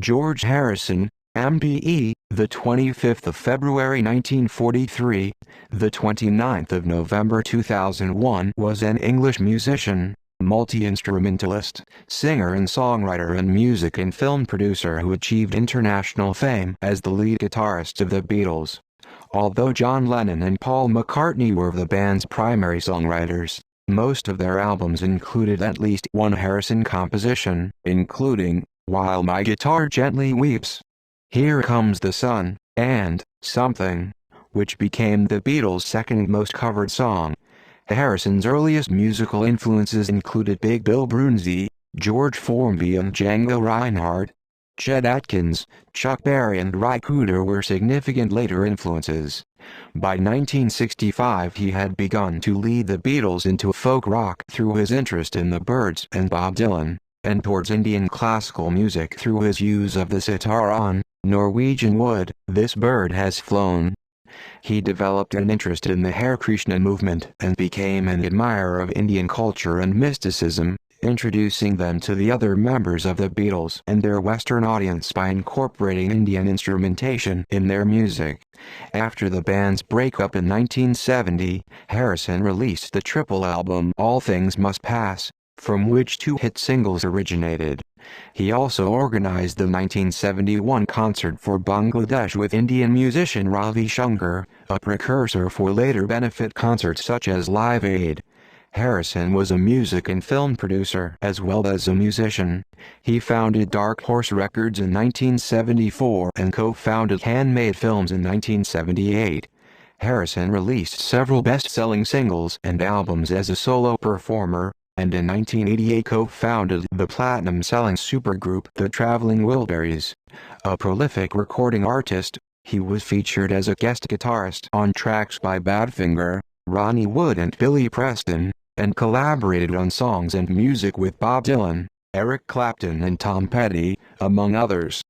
George Harrison, MBE, the 25th of February 1943, the 29th of November 2001, was an English musician, multi-instrumentalist, singer and songwriter and music and film producer who achieved international fame as the lead guitarist of the Beatles. Although John Lennon and Paul McCartney were the band's primary songwriters, most of their albums included at least one Harrison composition, including "While My Guitar Gently Weeps", "Here Comes the Sun", and "Something", which became the Beatles' second most covered song. Harrison's earliest musical influences included Big Bill Broonzy, George Formby and Django Reinhardt. Chet Atkins, Chuck Berry and Ry Cooder were significant later influences. By 1965 he had begun to lead the Beatles into folk rock through his interest in the Byrds and Bob Dylan, and towards Indian classical music through his use of the sitar on Norwegian Wood, This Bird Has Flown. He developed an interest in the Hare Krishna movement and became an admirer of Indian culture and mysticism, introducing them to the other members of the Beatles and their Western audience by incorporating Indian instrumentation in their music. After the band's breakup in 1970, Harrison released the triple album All Things Must Pass, from which two hit singles originated. He also organized the 1971 concert for Bangladesh with Indian musician Ravi Shankar, a precursor for later benefit concerts such as Live Aid. Harrison was a music and film producer as well as a musician. He founded Dark Horse Records in 1974 and co-founded Handmade Films in 1978. Harrison released several best-selling singles and albums as a solo performer, and in 1988 co-founded the platinum-selling supergroup The Traveling Wilburys. A prolific recording artist, he was featured as a guest guitarist on tracks by Badfinger, Ronnie Wood and Billy Preston, and collaborated on songs and music with Bob Dylan, Eric Clapton and Tom Petty, among others.